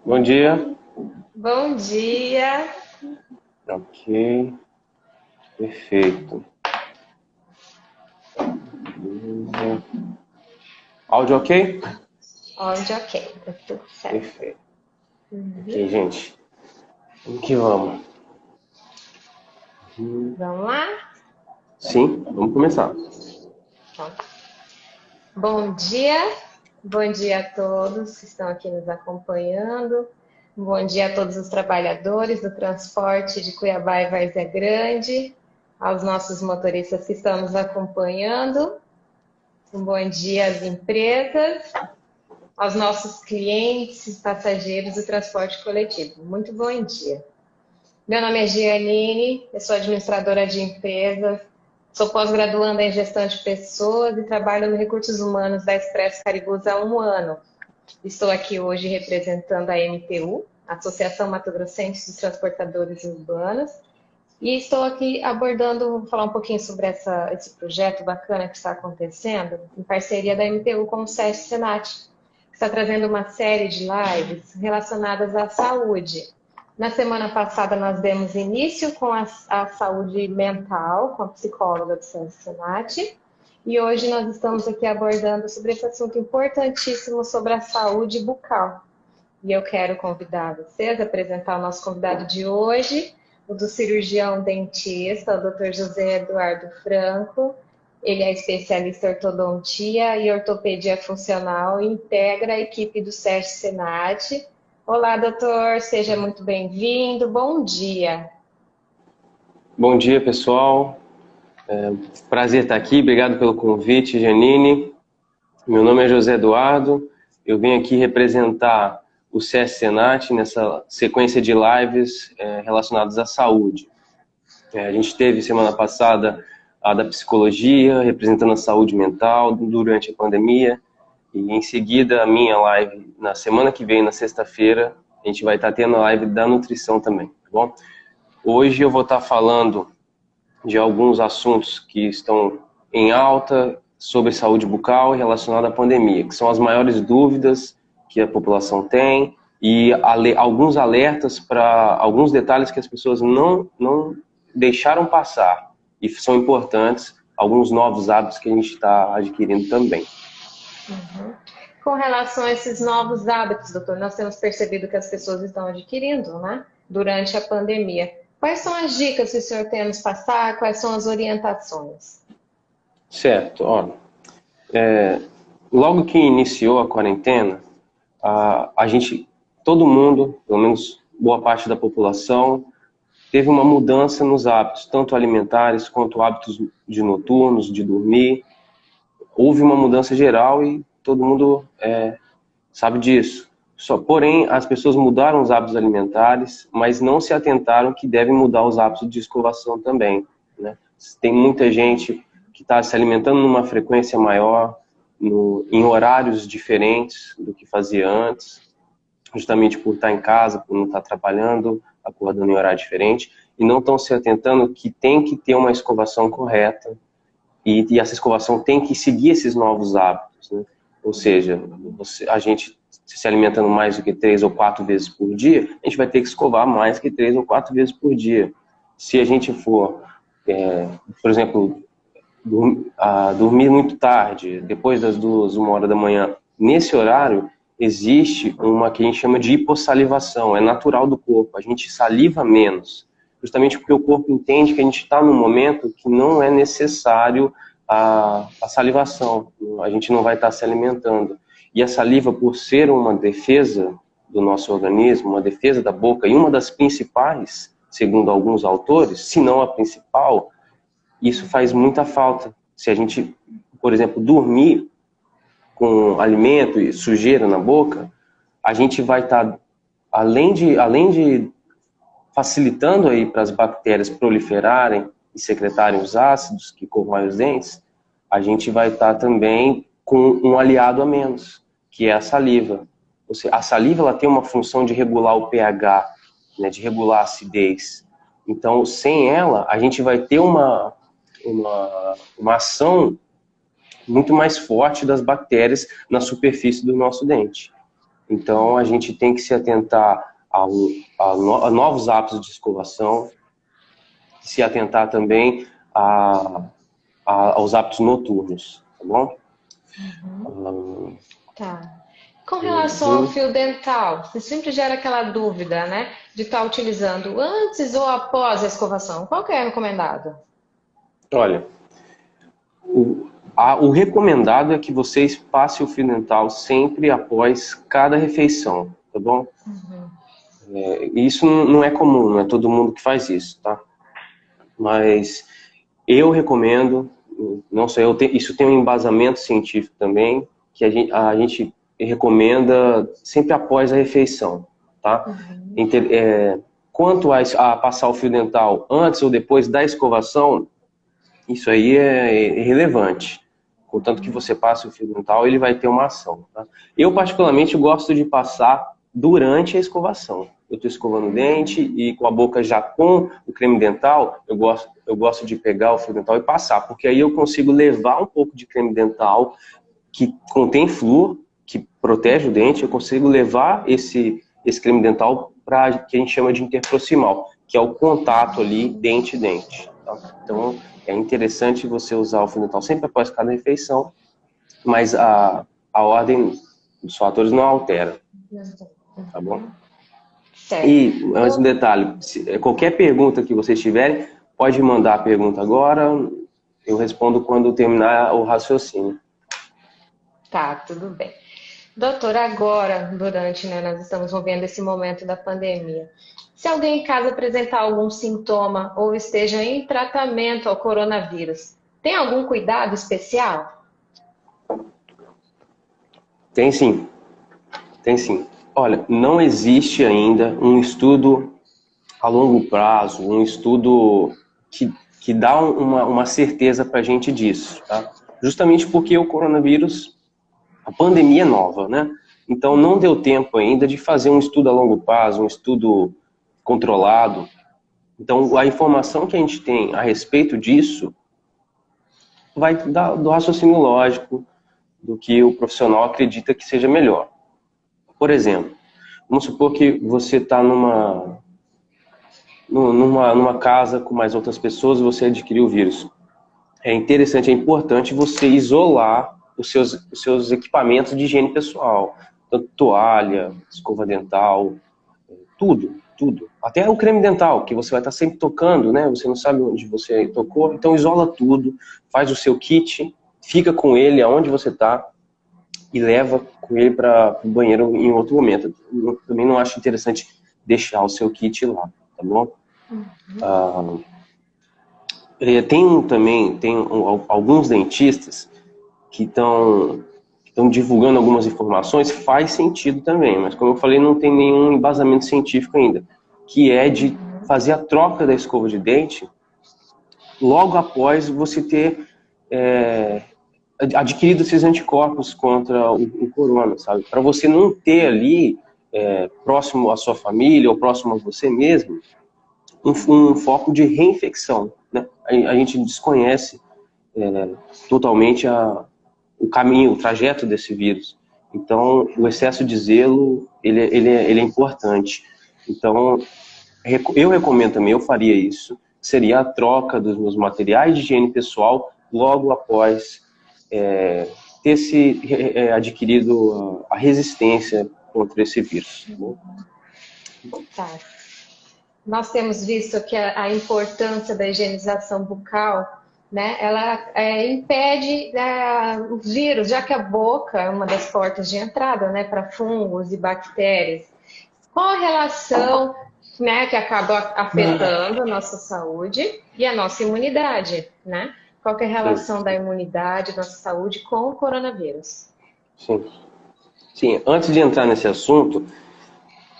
Bom dia. Bom dia. Ok, perfeito. Áudio ok? Áudio ok, tá tudo certo. Perfeito. Ok, gente. Vamos que vamos. Vamos lá? Sim, vamos começar. Então, bom dia a todos que estão aqui nos acompanhando. Bom dia a todos os trabalhadores do transporte de Cuiabá e Várzea Grande, aos nossos motoristas que estão nos acompanhando. Um bom dia às empresas, aos nossos clientes e passageiros do transporte coletivo. Muito bom dia. Meu nome é Gianine, eu sou administradora de empresas, sou pós-graduanda em gestão de pessoas e trabalho no Recursos Humanos da Expresso Caribus há um ano. Estou aqui hoje representando a MTU, Associação Mato Grossense dos Transportadores Urbanos, e estou aqui abordando, vou falar um pouquinho sobre esse projeto bacana que está acontecendo, em parceria da MTU com o SESC Senat, que está trazendo uma série de lives relacionadas à saúde. Na semana passada nós demos início com a saúde mental, com a psicóloga do SESC Senat, e hoje nós estamos aqui abordando sobre esse assunto importantíssimo sobre a saúde bucal. E eu quero convidar vocês a apresentar o nosso convidado de hoje, o do cirurgião dentista, o Dr. José Eduardo Franco. Ele é especialista em ortodontia e ortopedia funcional e integra a equipe do SESC Senat. Olá, doutor, seja muito bem-vindo. Bom dia. Bom dia, pessoal. Prazer estar aqui. Obrigado pelo convite, Janine. Meu nome é José Eduardo. Eu vim aqui representar o SESC Senat nessa sequência de lives relacionadas à saúde. A gente teve semana passada a da psicologia, representando a saúde mental durante a pandemia, e em seguida a minha live na semana que vem, na sexta-feira, a gente vai estar tendo a live da nutrição também, tá bom? Hoje eu vou estar falando de alguns assuntos que estão em alta sobre saúde bucal relacionada à pandemia, que são as maiores dúvidas que a população tem e alguns alertas para alguns detalhes que as pessoas não deixaram passar e são importantes, alguns novos hábitos que a gente está adquirindo também. Uhum. Com relação a esses novos hábitos, doutor, nós temos percebido que as pessoas estão adquirindo, né, durante a pandemia. Quais são as dicas que o senhor tem a nos passar? Quais são as orientações? Certo, ó, logo que iniciou a quarentena, a gente, todo mundo, pelo menos boa parte da população, teve uma mudança nos hábitos, tanto alimentares quanto hábitos de noturnos, de dormir. Houve uma mudança geral e todo mundo sabe disso. Porém, as pessoas mudaram os hábitos alimentares, mas não se atentaram que devem mudar os hábitos de escovação também, né? Tem muita gente que está se alimentando numa frequência maior, em horários diferentes do que fazia antes, justamente por estar em casa, por não estar trabalhando, acordando em horário diferente, e não estão se atentando que tem que ter uma escovação correta, e essa escovação tem que seguir esses novos hábitos, né? Ou seja, a gente se alimentando mais do que 3 ou 4 vezes por dia, a gente vai ter que escovar mais que 3 ou 4 vezes por dia. Se a gente for, por exemplo, dormir muito tarde, depois das 2, 1 hora da manhã, nesse horário, existe uma que a gente chama de hipossalivação, é natural do corpo, a gente saliva menos, justamente porque o corpo entende que a gente está num momento que não é necessário a salivação, a gente não vai estar se alimentando. E a saliva, por ser uma defesa do nosso organismo, uma defesa da boca, e uma das principais, segundo alguns autores, se não a principal, isso faz muita falta. Se a gente, por exemplo, dormir com alimento e sujeira na boca, a gente vai estar, além de facilitando aí para as bactérias proliferarem e secretarem os ácidos que corroem os dentes, a gente vai estar também com um aliado a menos, que é a saliva. Ou seja, a saliva ela tem uma função de regular o pH, né, de regular a acidez. Então, sem ela, a gente vai ter uma ação muito mais forte das bactérias na superfície do nosso dente. Então, a gente tem que se atentar a novos hábitos de escovação, se atentar também aos hábitos noturnos, tá bom? Tá. Com relação ao fio dental, você sempre gera aquela dúvida, né? De estar utilizando antes ou após a escovação. Qual que é recomendado? Olha, o recomendado é que vocês passem o fio dental sempre após cada refeição, tá bom? Isso não é comum, não é todo mundo que faz isso, tá? Mas eu recomendo, não só eu, isso tem um embasamento científico também, que a gente recomenda sempre após a refeição, tá? Quanto a passar o fio dental antes ou depois da escovação, isso aí é irrelevante. Contanto que você passe o fio dental, ele vai ter uma ação, tá? Eu, particularmente, gosto de passar durante a escovação. Eu estou escovando o dente e com a boca já com o creme dental, eu gosto de pegar o fio dental e passar, porque aí eu consigo levar um pouco de creme dental que contém flúor, que protege o dente, eu consigo levar esse creme dental para que a gente chama de interproximal, que é o contato ali dente-dente. Tá? Então, é interessante você usar o fio dental sempre após cada refeição, mas a ordem dos fatores não altera, tá bom? Certo. E, antes um detalhe, qualquer pergunta que vocês tiverem, pode mandar a pergunta agora, eu respondo quando terminar o raciocínio. Tá, tudo bem. Doutor, agora, nós estamos vivendo esse momento da pandemia. Se alguém em casa apresentar algum sintoma ou esteja em tratamento ao coronavírus, tem algum cuidado especial? Tem sim, tem sim. Olha, não existe ainda um estudo a longo prazo, um estudo que dá uma certeza para a gente disso, tá? Justamente porque o coronavírus, a pandemia é nova, né? Então não deu tempo ainda de fazer um estudo a longo prazo, um estudo controlado. Então a informação que a gente tem a respeito disso vai do raciocínio lógico, do que o profissional acredita que seja melhor. Por exemplo, vamos supor que você está numa casa com mais outras pessoas e você adquiriu o vírus. É interessante, é importante você isolar os seus equipamentos de higiene pessoal. Tanto toalha, escova dental, tudo. Até o creme dental, que você vai estar sempre tocando, né? Você não sabe onde você tocou, então isola tudo, faz o seu kit, fica com ele aonde você está e leva com ele para o banheiro em outro momento. Eu também não acho interessante deixar o seu kit lá, tá bom? Tem alguns dentistas que estão divulgando algumas informações, faz sentido também, mas como eu falei, não tem nenhum embasamento científico ainda, que é de fazer a troca da escova de dente logo após você ter adquirido esses anticorpos contra o corona, sabe? Para você não ter ali, próximo à sua família ou próximo a você mesmo, um foco de reinfecção, né? A gente desconhece totalmente o caminho, o trajeto desse vírus. Então, o excesso de zelo, ele é importante. Então, eu recomendo também, eu faria isso, seria a troca dos meus materiais de higiene pessoal logo após ter adquirido a resistência contra esse vírus. Tá. Nós temos visto que a importância da higienização bucal, né, ela impede o vírus, já que a boca é uma das portas de entrada, né, para fungos e bactérias. Qual a relação, né, que acaba afetando a nossa saúde e a nossa imunidade, né? Qual que é a relação da imunidade, da nossa saúde com o coronavírus? Sim, antes de entrar nesse assunto,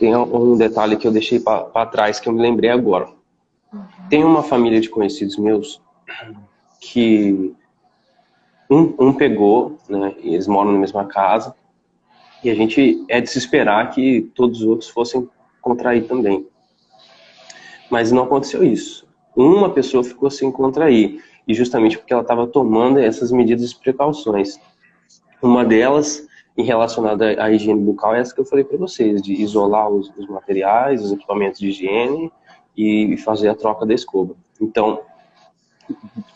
tem um detalhe que eu deixei para trás, que eu me lembrei agora. Tem uma família de conhecidos meus que um pegou, né, e eles moram na mesma casa, e a gente é de se esperar que todos os outros fossem contrair também. Mas não aconteceu isso. Uma pessoa ficou sem contrair, e justamente porque ela estava tomando essas medidas de precauções. Uma delas relacionada à higiene bucal é essa que eu falei para vocês, de isolar os materiais, os equipamentos de higiene e fazer a troca da escova. Então,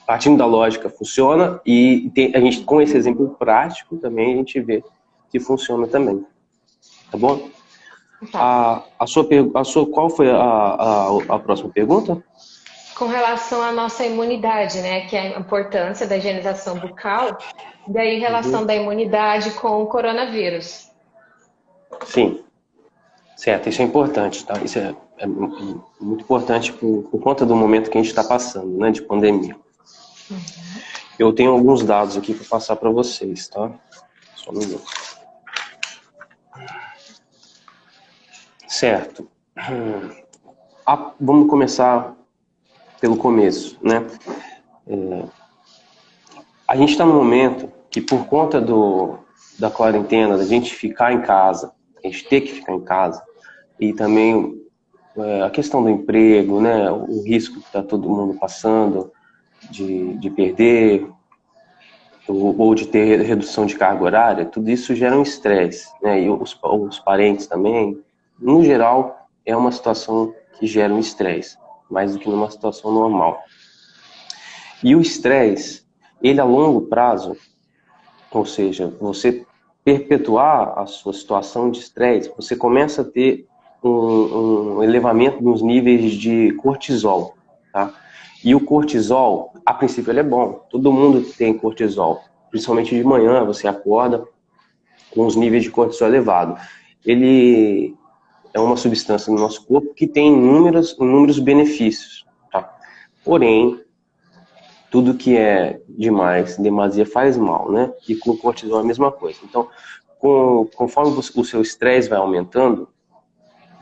partindo da lógica, funciona, e a gente, com esse exemplo prático também, a gente vê que funciona também. Tá bom? Tá. Qual foi a próxima pergunta? Com relação à nossa imunidade, né, que é a importância da higienização bucal, daí em relação da imunidade com o coronavírus. Sim, certo, isso é importante, tá? Isso é muito importante por conta do momento que a gente está passando, né, de pandemia. Eu tenho alguns dados aqui para passar para vocês, tá? Só um minuto. Certo. Vamos começar pelo começo, né? A gente está num momento que, por conta da quarentena, da gente ficar em casa, a gente ter que ficar em casa, e também a questão do emprego, né? O risco que está todo mundo passando de perder, ou de ter redução de carga horária, tudo isso gera um estresse, né? E os parentes também, no geral, é uma situação que gera um estresse, mais do que numa situação normal. E o estresse, ele a longo prazo, ou seja, você perpetuar a sua situação de estresse, você começa a ter um elevamento nos níveis de cortisol, tá? E o cortisol, a princípio, ele é bom. Todo mundo tem cortisol. Principalmente de manhã, você acorda com os níveis de cortisol elevado. Ele é uma substância no nosso corpo que tem inúmeros benefícios, tá? Porém, tudo que é demais, demasia faz mal, né? E com o cortisol é a mesma coisa. Então, conforme o seu estresse vai aumentando,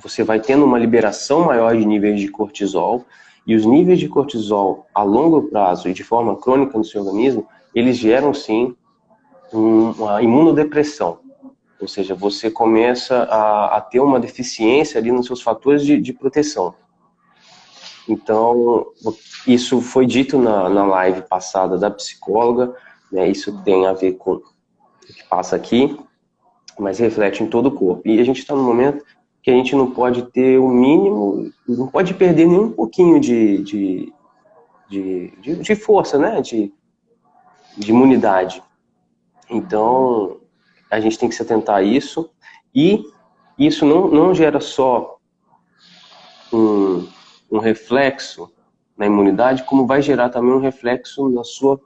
você vai tendo uma liberação maior de níveis de cortisol, e os níveis de cortisol a longo prazo e de forma crônica no seu organismo, eles geram sim uma imunodepressão. Ou seja, você começa a ter uma deficiência ali nos seus fatores de proteção. Então, isso foi dito na live passada da psicóloga, né? Isso tem a ver com o que passa aqui, mas reflete em todo o corpo. E a gente está num momento que a gente não pode ter o mínimo, não pode perder nem um pouquinho de força, né? De imunidade. Então, a gente tem que se atentar a isso, e isso não gera só um reflexo na imunidade, como vai gerar também um reflexo na sua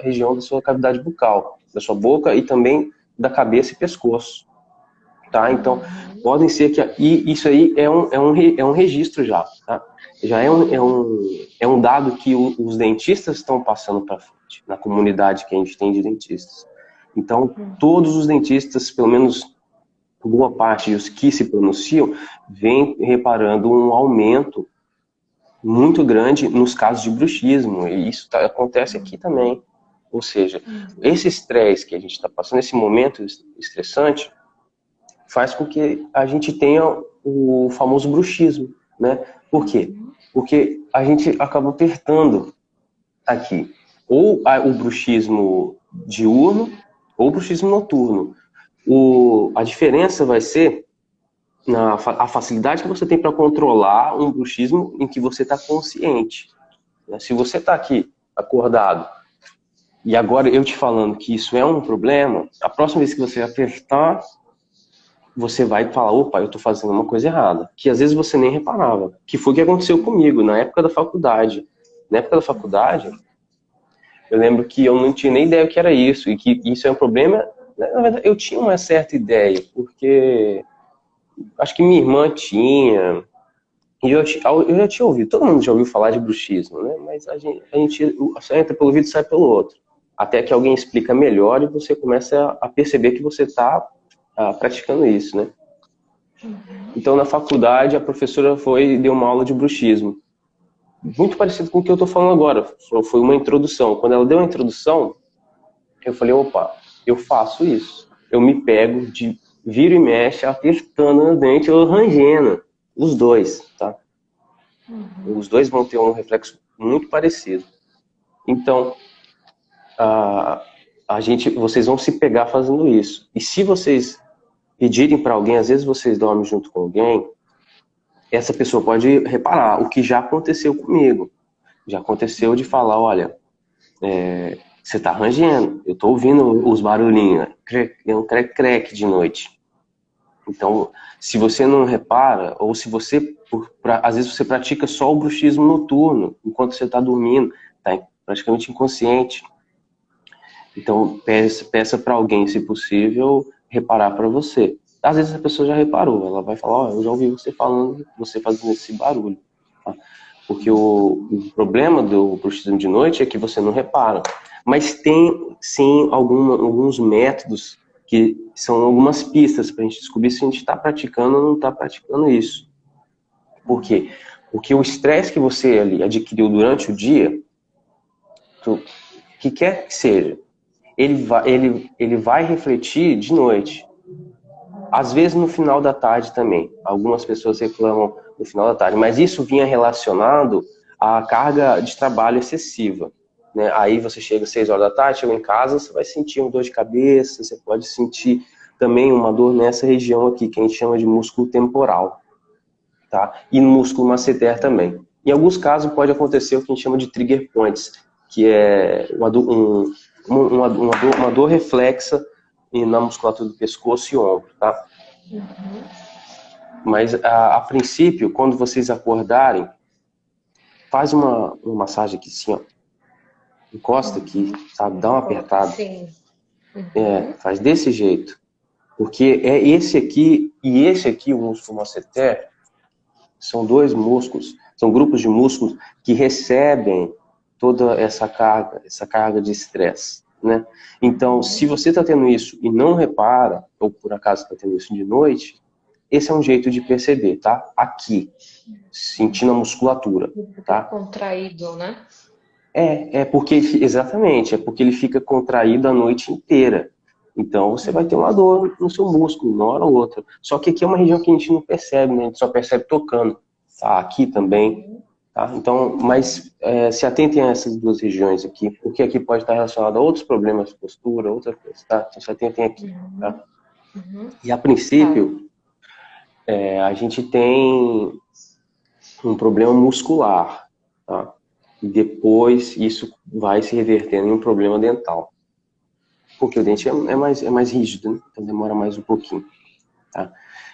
região da sua cavidade bucal, da sua boca e também da cabeça e pescoço. Tá? Então, podem ser que... E isso aí é um registro já. Tá? Já é um dado que os dentistas estão passando para frente, na comunidade que a gente tem de dentistas. Então, todos os dentistas, pelo menos boa parte dos que se pronunciam, vem reparando um aumento muito grande nos casos de bruxismo, e isso acontece aqui também. Ou seja, esse estresse que a gente está passando, esse momento estressante, faz com que a gente tenha o famoso bruxismo, né? Por quê? Porque a gente acaba apertando aqui ou o bruxismo diurno ou o bruxismo noturno. A diferença vai ser a facilidade que você tem para controlar um bruxismo em que você está consciente. Se você está aqui acordado e agora eu te falando que isso é um problema, a próxima vez que você apertar, você vai falar, opa, eu estou fazendo uma coisa errada, que às vezes você nem reparava, que foi o que aconteceu comigo na época da faculdade. Na época da faculdade, eu lembro que eu não tinha nem ideia o que era isso, e que isso é um problema. Na verdade, eu tinha uma certa ideia, porque acho que minha irmã tinha, e eu já tinha ouvido, todo mundo já ouviu falar de bruxismo, né? Mas a gente entra pelo ouvido e sai pelo outro. Até que alguém explica melhor e você começa a perceber que você está praticando isso, né? Então, na faculdade, a professora deu uma aula de bruxismo. Muito parecido com o que eu estou falando agora. Foi uma introdução. Quando ela deu a introdução, eu falei, opa, eu faço isso. Eu me pego de vira e mexe, apertando os dentes ou rangendo. Os dois, tá? Os dois vão ter um reflexo muito parecido. Então, vocês vão se pegar fazendo isso. E se vocês pedirem para alguém, às vezes vocês dormem junto com alguém, essa pessoa pode reparar o que já aconteceu comigo. Já aconteceu de falar, olha, você está rangendo, eu estou ouvindo os barulhinhos, é um crec-crec de noite. Então, se você não repara, ou se você, às vezes você pratica só o bruxismo noturno, enquanto você está dormindo, está praticamente inconsciente. Então, peça para alguém, se possível, reparar para você. Às vezes a pessoa já reparou, ela vai falar, eu já ouvi você falando, você fazendo esse barulho. Tá? Porque o problema do bruxismo de noite é que você não repara. Mas tem, sim, alguns métodos que são algumas pistas para a gente descobrir se a gente está praticando ou não está praticando isso. Por quê? Porque o estresse que você ali adquiriu durante o dia, o que quer que seja, ele vai refletir de noite. Às vezes no final da tarde também. Algumas pessoas reclamam no final da tarde, mas isso vinha relacionado à carga de trabalho excessiva. Né? Aí você chega às 6 horas da tarde, chega em casa, você vai sentir uma dor de cabeça, você pode sentir também uma dor nessa região aqui, que a gente chama de músculo temporal. Tá? E no músculo masseter também. Em alguns casos pode acontecer o que a gente chama de trigger points, que é uma dor reflexa na musculatura do pescoço e ombro, tá? Uhum. Mas a princípio, quando vocês acordarem, faz uma massagem aqui assim, ó. Encosta aqui, sabe? Dá uma apertada. Sim. Uhum. Faz desse jeito. Porque é esse aqui e esse aqui, o músculo masseter, são dois músculos, são grupos de músculos que recebem toda essa carga de estresse, né? Então, se você está tendo isso e não repara, ou por acaso está tendo isso de noite, esse é um jeito de perceber, tá? Aqui, sentindo a musculatura, tá? Contraído, né? Exatamente, é porque ele fica contraído a noite inteira. Então, você vai ter uma dor no seu músculo, uma hora ou outra. Só que aqui é uma região que a gente não percebe, né? A gente só percebe tocando. Tá? Aqui também. Tá? Então, mas se atentem a essas duas regiões aqui, porque aqui pode estar relacionado a outros problemas de postura, outra coisa, tá? Então, se atentem aqui, tá? E a princípio, a gente tem um problema muscular, tá? E depois isso vai se revertendo em um problema dental. Porque o dente é mais rígido, né? Então demora mais um pouquinho. Tá?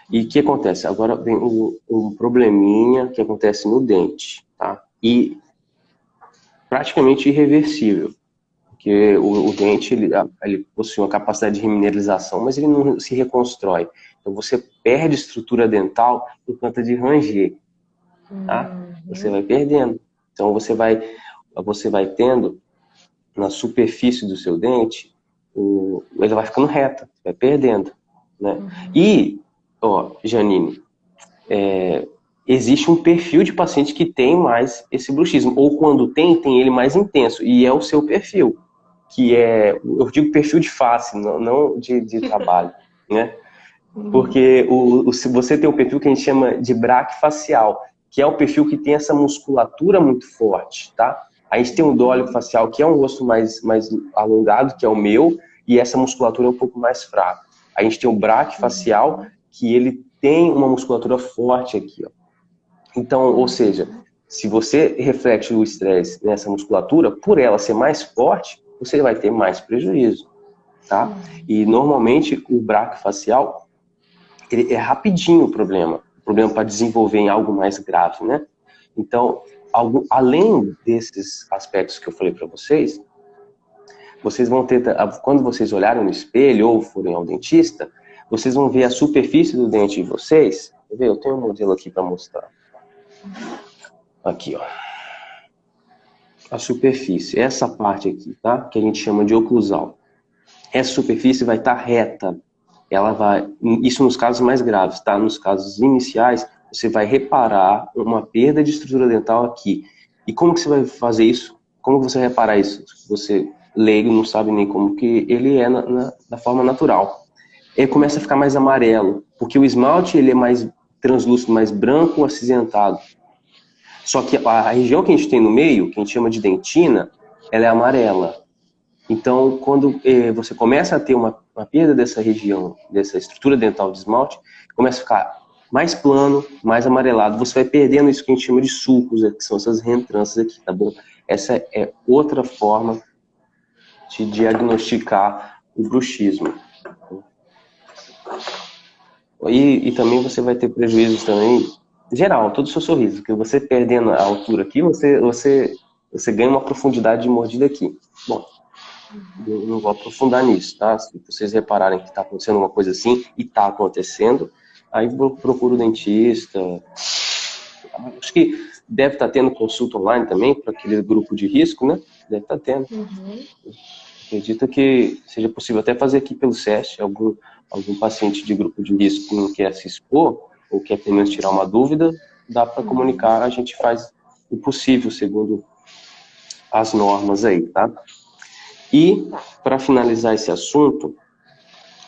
E o que acontece? Agora vem um probleminha que acontece no dente. Tá? E praticamente irreversível. Porque o dente ele possui uma capacidade de remineralização, mas ele não se reconstrói. Então você perde estrutura dental por conta de ranger. Tá? Você vai perdendo. Então você vai tendo na superfície do seu dente, ele vai ficando reta, vai perdendo. Né? E, Janine, existe um perfil de paciente que tem mais esse bruxismo, ou quando tem ele mais intenso, e é o seu perfil, que eu digo perfil de face, não de trabalho, né? Porque você tem um perfil que a gente chama de braquifacial, que é o perfil que tem essa musculatura muito forte, tá? A gente tem um dólio facial, que é um rosto mais alongado, que é o meu, e essa musculatura é um pouco mais fraca. A gente tem o braquifacial, que ele tem uma musculatura forte aqui, ó. Então, ou seja, se você reflete o estresse nessa musculatura, por ela ser mais forte, você vai ter mais prejuízo, tá? E normalmente o braquifacial, ele é rapidinho o problema para desenvolver em algo mais grave, né? Então, além desses aspectos que eu falei para vocês vão ter, quando vocês olharem no espelho ou forem ao dentista, vocês vão ver a superfície do dente de vocês. Quer ver? Eu tenho um modelo aqui para mostrar. Aqui, ó. A superfície, essa parte aqui, tá? Que a gente chama de oclusal. Essa superfície vai estar reta. Isso nos casos mais graves, tá? Nos casos iniciais, você vai reparar uma perda de estrutura dental aqui. E como que você vai fazer isso? Como você vai reparar isso? Você, leigo, não sabe nem como que ele é na forma natural. Ele começa a ficar mais amarelo, porque o esmalte ele é mais translúcido, mais branco, acinzentado. Só que a região que a gente tem no meio, que a gente chama de dentina, ela é amarela. Então, quando você começa a ter uma perda dessa região, dessa estrutura dental de esmalte, começa a ficar mais plano, mais amarelado. Você vai perdendo isso que a gente chama de sulcos, que são essas reentrâncias aqui, tá bom? Essa é outra forma de diagnosticar o bruxismo. E também você vai ter prejuízos também, geral, todo o seu sorriso, porque você perdendo a altura aqui, você ganha uma profundidade de mordida aqui. Bom, eu não vou aprofundar nisso, tá? Se vocês repararem que está acontecendo uma coisa assim, e está acontecendo, aí procura o dentista. Acho que deve estar tendo consulta online também, para aquele grupo de risco, né? Deve estar tendo. Acredito que seja possível até fazer aqui pelo SESC, algum paciente de grupo de risco que não quer se expor, ou quer pelo menos tirar uma dúvida, dá para comunicar, a gente faz o possível, segundo as normas aí, tá? E, para finalizar esse assunto,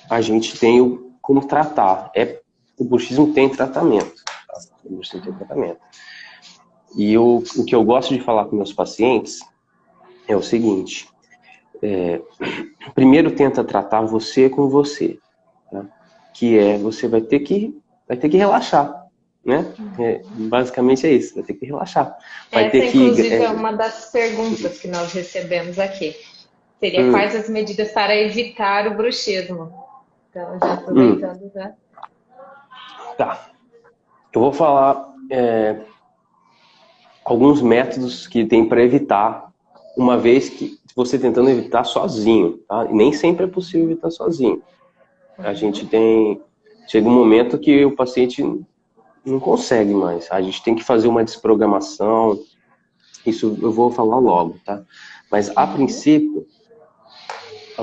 a gente tem como tratar. O bruxismo tem tratamento. Tá? O bruxismo tem tratamento. E o que eu gosto de falar com meus pacientes é o seguinte. Primeiro tenta tratar você com você. Tá? Que você vai ter que relaxar. Né? Basicamente é isso, vai ter que relaxar. Essa, inclusive, é uma das perguntas que nós recebemos aqui. Seria quais as medidas para evitar o bruxismo? Então, já aproveitando, já. Tá. Eu vou falar alguns métodos que tem para evitar, uma vez que você tentando evitar sozinho, tá? E nem sempre é possível evitar sozinho. A gente chega um momento que o paciente não consegue mais. A gente tem que fazer uma desprogramação. Isso eu vou falar logo, tá? Mas a princípio,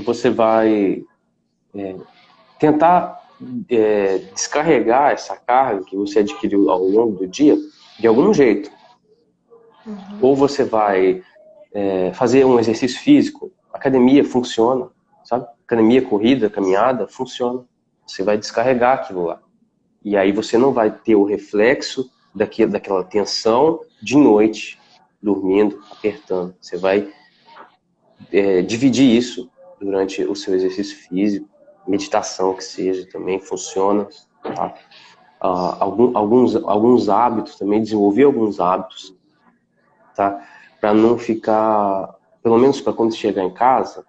você vai tentar descarregar essa carga que você adquiriu ao longo do dia de algum jeito. Ou você vai fazer um exercício físico, academia funciona, sabe? Academia, corrida, caminhada, funciona. Você vai descarregar aquilo lá. E aí você não vai ter o reflexo daquela tensão de noite, dormindo, apertando. Você vai dividir isso durante o seu exercício físico, meditação que seja, também funciona. Tá? Alguns hábitos também, desenvolver alguns hábitos, tá? Para não ficar, pelo menos para quando chegar em casa,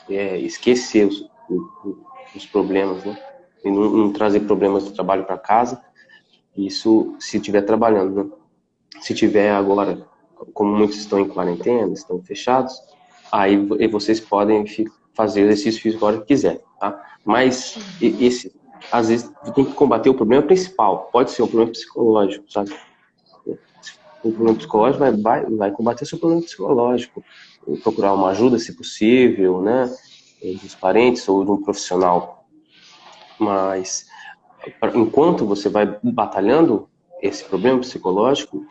esquecer os problemas, né? E não trazer problemas do trabalho para casa. Isso se estiver trabalhando, né? Se tiver agora, como muitos estão em quarentena, estão fechados, aí vocês podem fazer exercício físico a hora que quiser, tá? Mas às vezes tem que combater o problema principal. Pode ser um problema psicológico, sabe? O problema psicológico vai combater seu problema psicológico. Procurar uma ajuda, se possível, né? Dos parentes ou de um profissional. Mas enquanto você vai batalhando esse problema psicológico,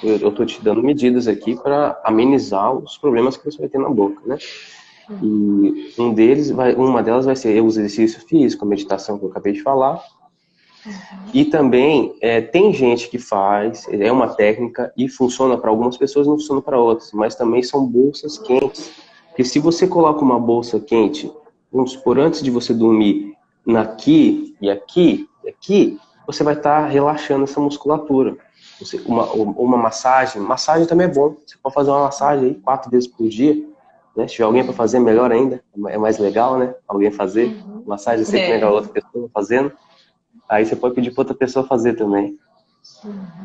eu estou te dando medidas aqui para amenizar os problemas que você vai ter na boca, né? E uma delas vai ser o exercício físico, a meditação que eu acabei de falar. E também tem gente que faz, é uma técnica e funciona para algumas pessoas, não funciona para outras, mas também são bolsas quentes. Porque se você coloca uma bolsa quente, vamos supor, antes de você dormir, aqui e aqui, você vai estar relaxando essa musculatura. Uma massagem também é bom. Você pode fazer uma massagem aí 4 vezes por dia, né? Se tiver alguém para fazer, melhor ainda, é mais legal, né? Alguém fazer, massagem sempre legal, outra pessoa fazendo. Aí você pode pedir para outra pessoa fazer também.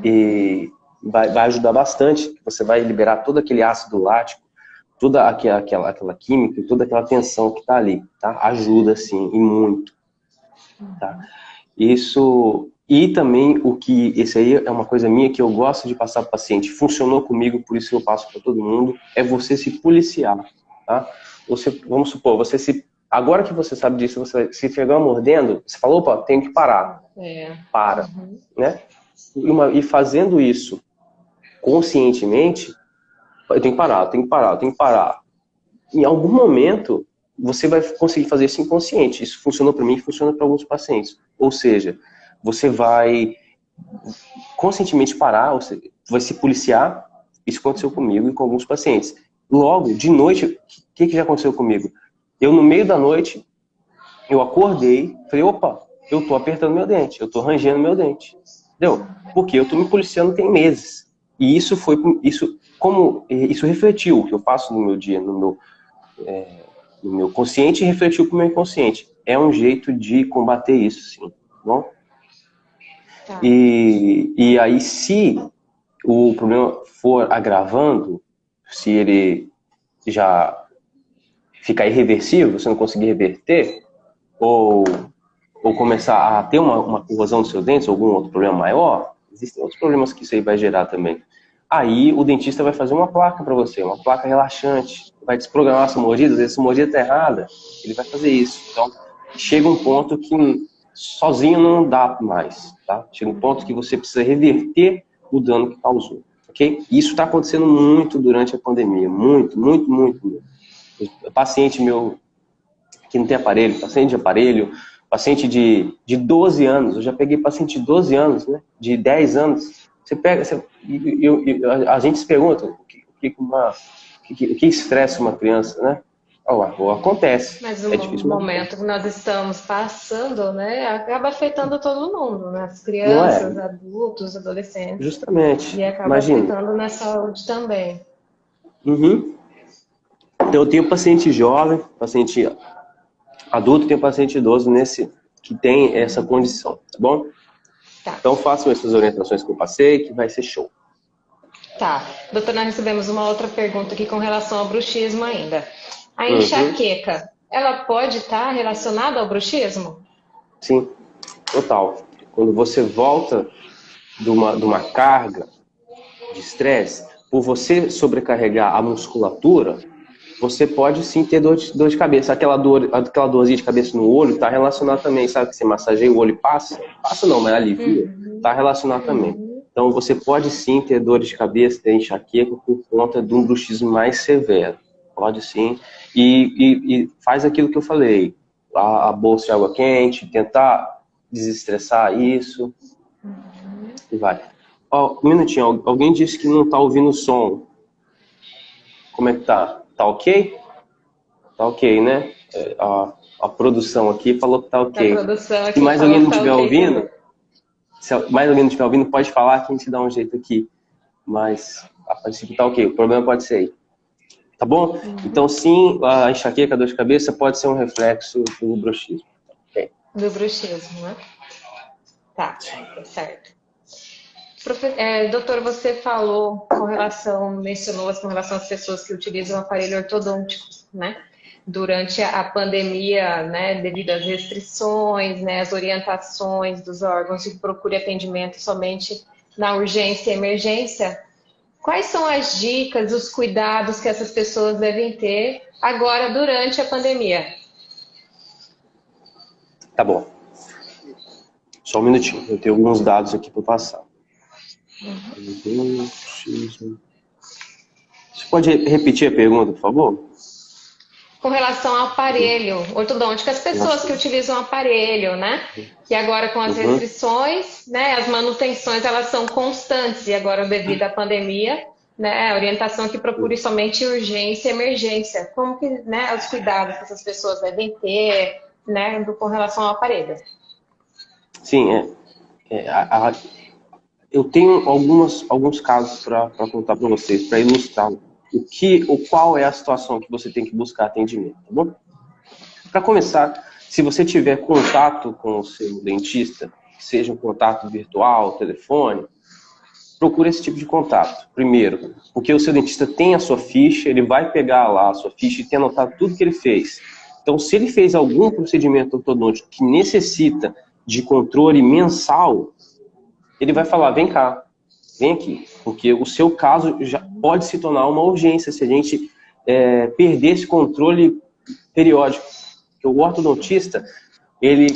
E vai ajudar bastante. Você vai liberar todo aquele ácido lático, toda aquela química e toda aquela tensão que está ali, tá? Ajuda, sim, e muito. Tá? Isso. E também esse aí é uma coisa minha que eu gosto de passar para o paciente. Funcionou comigo, por isso eu passo para todo mundo. É você se policiar, tá? Vamos supor, agora que você sabe disso, você se pegar mordendo, você falou, opa, tenho que parar. Para, né? E fazendo isso conscientemente, eu tenho que parar. Em algum momento, você vai conseguir fazer isso inconsciente. Isso funcionou para mim e funciona para alguns pacientes. Ou seja, você vai conscientemente parar, você vai se policiar. Isso aconteceu comigo e com alguns pacientes. logo, de noite, o que já aconteceu comigo? Eu, no meio da noite, eu acordei, falei, opa, eu tô apertando meu dente, eu tô rangendo meu dente. Entendeu? Porque eu tô me policiando tem meses. E isso refletiu o que eu faço no meu dia, no meu consciente, e refletiu pro meu inconsciente. É um jeito de combater isso, sim. Tá bom? Tá. E aí, se o problema for agravando, se ele já ficar irreversível, você não conseguir reverter, ou começar a ter uma corrosão dos seus dentes, algum outro problema maior, existem outros problemas que isso aí vai gerar também. Aí o dentista vai fazer uma placa para você, uma placa relaxante, vai desprogramar a sua mordida, às vezes a sua mordida está errada, ele vai fazer isso. Então, chega um ponto que sozinho não dá mais, tá? Chega um ponto que você precisa reverter o dano que causou, ok? Isso está acontecendo muito durante a pandemia, muito. Paciente meu que não tem aparelho, paciente de 12 anos, eu já peguei paciente de 12 anos, né? De 10 anos. A gente se pergunta o que estressa uma criança, né? Acontece. Mas É o difícil, momento que nós estamos passando, né, acaba afetando todo mundo, né? As não é? crianças, adultos, adolescentes. Justamente. E acaba Imagina. afetando na saúde também. Uhum. Então, eu tenho paciente jovem, paciente adulto, tenho paciente idoso que tem essa condição, tá bom? Tá. Então, façam essas orientações que eu passei, que vai ser show. Tá. Doutor, nós recebemos uma outra pergunta aqui com relação ao bruxismo ainda. A enxaqueca, ela pode estar relacionada ao bruxismo? Sim, total. Quando você volta de uma carga de estresse, por você sobrecarregar a musculatura, você pode sim ter dor de cabeça. Aquela dorzinha de cabeça no olho está relacionada também, sabe que você massageia o olho e passa? Passa não, mas alivia. Está relacionado também. Então você pode sim ter dores de cabeça, ter enxaqueca por conta de um bruxismo mais severo. Pode sim. E faz aquilo que eu falei. A bolsa de água quente, tentar desestressar isso. E vai. Um minutinho, alguém disse que não está ouvindo o som. Como é que tá? Tá ok? Tá ok, né? A produção aqui falou que tá ok. A produção aqui Se mais alguém não tá estiver ok ouvindo, também. se mais alguém não estiver ouvindo, pode falar que a gente dá um jeito aqui. Mas a princípio tá ok. O problema pode ser aí. Tá bom? Então, sim, a enxaqueca, a dor de cabeça pode ser um reflexo do bruxismo. Okay. Do bruxismo, né? Tá, certo. Doutor, você mencionou com relação às pessoas que utilizam aparelho ortodôntico, né? Durante a pandemia, né, devido às restrições, né, as orientações dos órgãos de procure atendimento somente na urgência e emergência, quais são as dicas, os cuidados que essas pessoas devem ter agora durante a pandemia? Tá bom. Só um minutinho, eu tenho alguns dados aqui para passar. Você pode repetir a pergunta, por favor? Com relação ao aparelho ortodôntico, as pessoas que utilizam aparelho, né? Que agora com as restrições, né? As manutenções elas são constantes e agora devido à pandemia, né? A orientação é que procure somente urgência e emergência. Como que, né? Os cuidados que essas pessoas devem ter, né? Com relação ao aparelho. Sim, eu tenho alguns casos para contar para vocês, para ilustrar qual é a situação que você tem que buscar atendimento, tá bom? Para começar, se você tiver contato com o seu dentista, seja um contato virtual, telefone, procure esse tipo de contato. Primeiro, porque o seu dentista tem a sua ficha, ele vai pegar lá a sua ficha e tem anotado tudo que ele fez. Então, se ele fez algum procedimento ortodôntico que necessita de controle mensal, ele vai falar, vem cá, vem aqui, porque o seu caso já pode se tornar uma urgência se a gente perder esse controle periódico. Porque o ortodontista, ele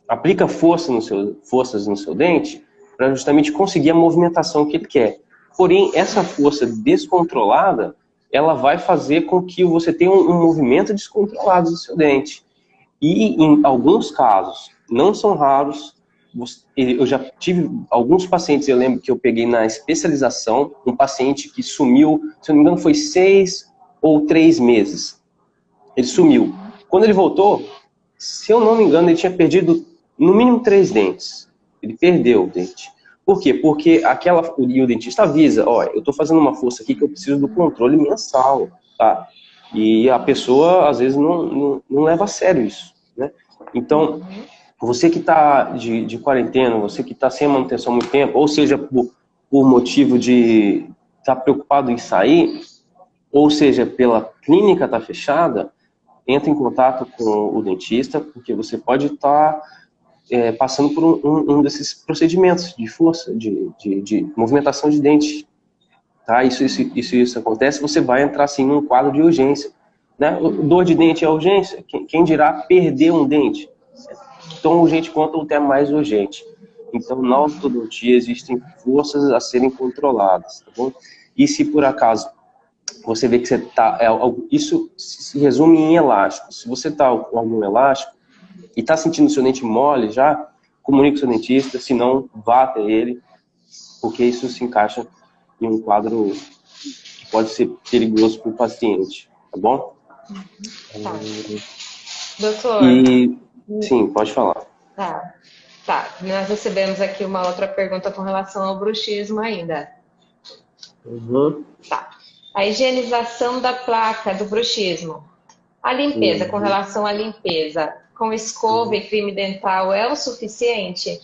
aplica forças no seu dente para justamente conseguir a movimentação que ele quer. Porém, essa força descontrolada, ela vai fazer com que você tenha um movimento descontrolado do seu dente. E em alguns casos, não são raros, eu já tive alguns pacientes, eu lembro que eu peguei na especialização, um paciente que sumiu, se eu não me engano foi 6 ou 3 meses. Ele sumiu. Quando ele voltou, se eu não me engano, ele tinha perdido no mínimo 3 dentes. Ele perdeu o dente. Por quê? Porque e o dentista avisa, ó, eu estou fazendo uma força aqui que eu preciso do controle mensal, tá? E a pessoa, às vezes, não leva a sério isso, né? Então, você que está de quarentena, você que está sem manutenção há muito tempo, ou seja, por motivo de estar preocupado em sair, ou seja, pela clínica estar fechada, entre em contato com o dentista, porque você pode estar passando por um desses procedimentos de força, de movimentação de dente. Tá? Isso acontece, você vai entrar assim num quadro de urgência. Né? Dor de dente é urgência, quem dirá perder um dente? Tão urgente quanto ou até mais urgente. Então, na ortodontia existem forças a serem controladas, tá bom? E se por acaso você vê que você está... isso se resume em elástico. Se você está com algum elástico e está sentindo o seu dente mole já, comunique com o seu dentista, se não, vá até ele, porque isso se encaixa em um quadro que pode ser perigoso para o paciente, tá bom? Tá. Doutor... Sim, pode falar. Tá. Nós recebemos aqui uma outra pergunta com relação ao bruxismo ainda. Tá. A higienização da placa do bruxismo. A limpeza, com relação à limpeza, com escova e creme dental é o suficiente?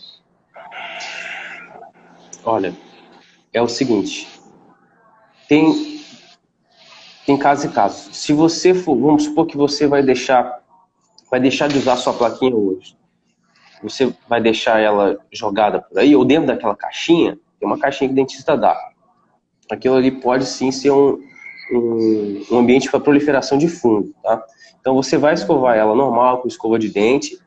Olha, é o seguinte, tem casos e casos. Se você for, vamos supor que você vai deixar de usar sua plaquinha hoje. Você vai deixar ela jogada por aí, ou dentro daquela caixinha, tem uma caixinha que o dentista dá. Aquilo ali pode sim ser um ambiente para proliferação de fungo, tá? Então você vai escovar ela normal, com escova de dente.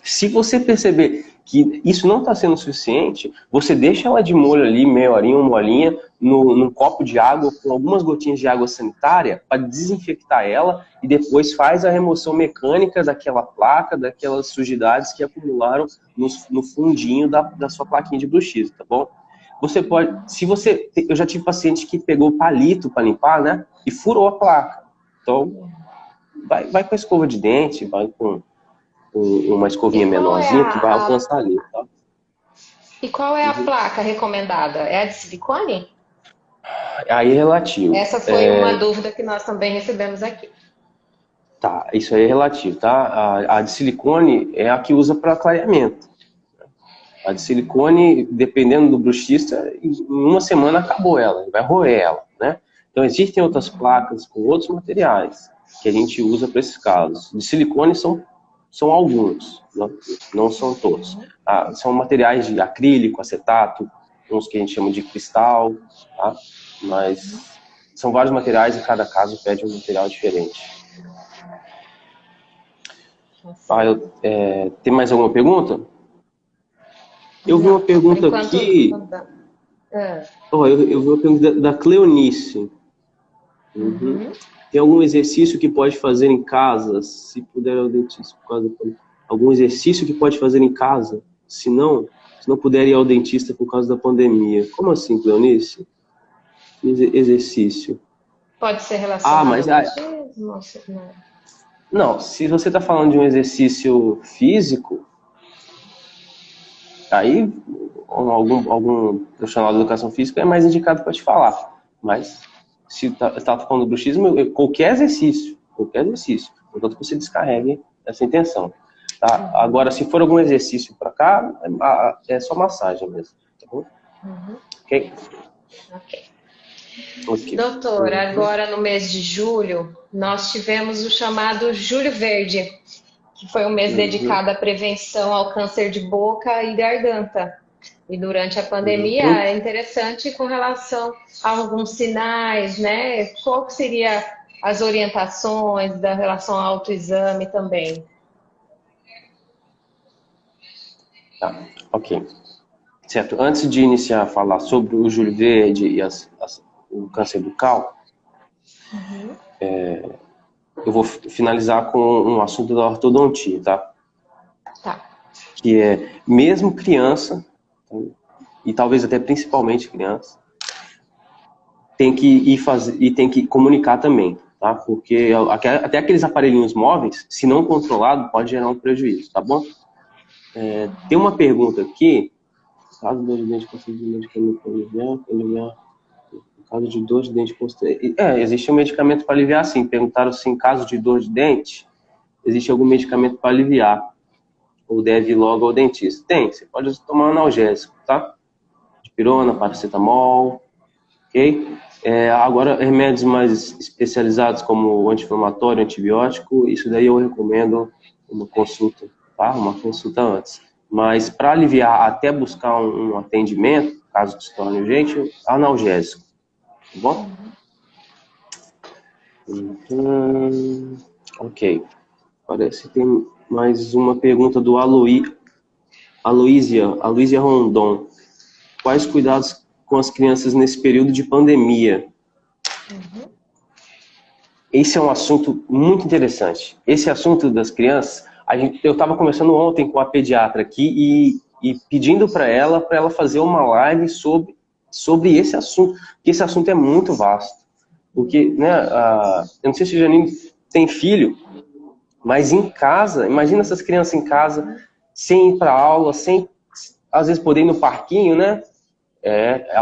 Se você perceber que isso não está sendo suficiente, você deixa ela de molho ali, meia horinha, uma horinha, num copo de água, com algumas gotinhas de água sanitária, para desinfectar ela, e depois faz a remoção mecânica daquela placa, daquelas sujidades que acumularam no fundinho da sua plaquinha de bruxismo, tá bom? Você pode, eu já tive paciente que pegou palito para limpar, né, e furou a placa. Então, vai com a escova de dente, vai com uma escovinha menorzinha que vai alcançar ali, tá? E qual é a placa recomendada? É a de silicone? Aí é relativo. Essa foi uma dúvida que nós também recebemos aqui. Tá, isso aí é relativo, tá? A de silicone é a que usa para clareamento. A de silicone, dependendo do bruxista, em uma semana acabou ela, vai roer ela, né? Então existem outras placas com outros materiais que a gente usa para esses casos. De silicone são alguns, não são todos. São materiais de acrílico, acetato, uns que a gente chama de cristal, tá? Mas são vários materiais e cada caso pede um material diferente. Tem mais alguma pergunta? Eu vi uma pergunta aqui. Eu vi uma pergunta da Cleonice. Tem algum exercício que pode fazer em casa, se puder ao dentista por causa da... Algum exercício que pode fazer em casa, se não puder ir ao dentista por causa da pandemia. Como assim, Cleonice? Exercício. Pode ser relacionado ao bruxismo? Não, se você está falando de um exercício físico, aí algum profissional de educação física é mais indicado para te falar. Mas se está falando do bruxismo, qualquer exercício, contanto que você descarregue essa intenção. Tá? Agora, se for algum exercício para cá, é só massagem mesmo. Tá bom? Ok? Doutor, agora no mês de julho, nós tivemos o chamado Julho Verde, que foi um mês dedicado à prevenção ao câncer de boca e garganta. E durante a pandemia é interessante com relação a alguns sinais, né? Qual seria as orientações da relação ao autoexame também? Tá, ok. Certo. Antes de iniciar a falar sobre o Julho Verde e o câncer bucal, eu vou finalizar com um assunto da ortodontia, tá? Tá. que é, mesmo criança, e talvez até principalmente criança, tem que ir fazer e tem que comunicar também, tá? Porque até aqueles aparelhinhos móveis, se não controlado, pode gerar um prejuízo, tá bom? Tem uma pergunta aqui, caso do dente consiga de medicamento para aliviar, no caso de dor de dente posterior. Existe um medicamento para aliviar, sim. Perguntaram se em caso de dor de dente, existe algum medicamento para aliviar, ou deve ir logo ao dentista. Tem, você pode tomar um analgésico, tá? Dipirona, paracetamol, ok? Agora, remédios mais especializados, como anti-inflamatório, antibiótico, isso daí eu recomendo uma consulta, tá? Uma consulta antes. Mas para aliviar até buscar um atendimento, caso se torne urgente, analgésico, tá bom? Ok. Parece que tem mais uma pergunta do Aloísia Rondon. Quais cuidados com as crianças nesse período de pandemia? Esse é um assunto muito interessante. Esse assunto das crianças, eu estava conversando ontem com a pediatra aqui e pedindo para ela fazer uma live sobre esse assunto, porque esse assunto é muito vasto. Porque, né, eu não sei se a Janine tem filho, mas em casa, imagina essas crianças em casa, sem ir para aula, sem, às vezes, poder ir no parquinho, né?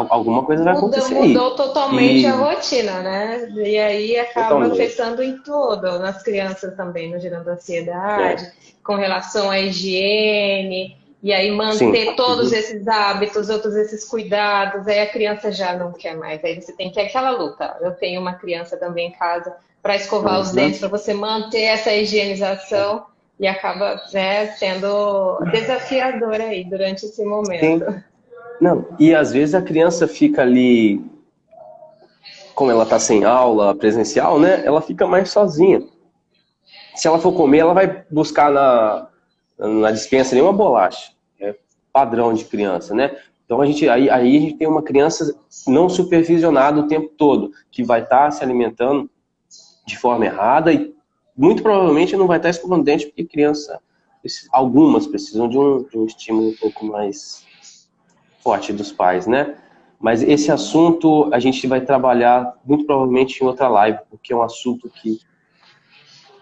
Alguma coisa vai acontecer aí. Mudou totalmente a rotina, né? E aí acaba Totalmente. afetando em tudo, nas crianças também, no gerando ansiedade, com relação à higiene, e aí manter Sim. todos esses hábitos, todos esses cuidados, aí a criança já não quer mais. Aí você tem que ter aquela luta. Eu tenho uma criança também em casa para escovar os dentes, para você manter essa higienização, e acaba, né, sendo desafiador aí durante esse momento. Sim. Não, e às vezes a criança fica ali, como ela está sem aula presencial, né? Ela fica mais sozinha. Se ela for comer, ela vai buscar na despensa nenhuma bolacha. É padrão de criança, né? Então aí a gente tem uma criança não supervisionada o tempo todo, que vai estar se alimentando de forma errada e muito provavelmente não vai estar escovando dente, porque algumas precisam de um estímulo um pouco mais forte dos pais, né? Mas esse assunto a gente vai trabalhar muito provavelmente em outra live, porque é um assunto que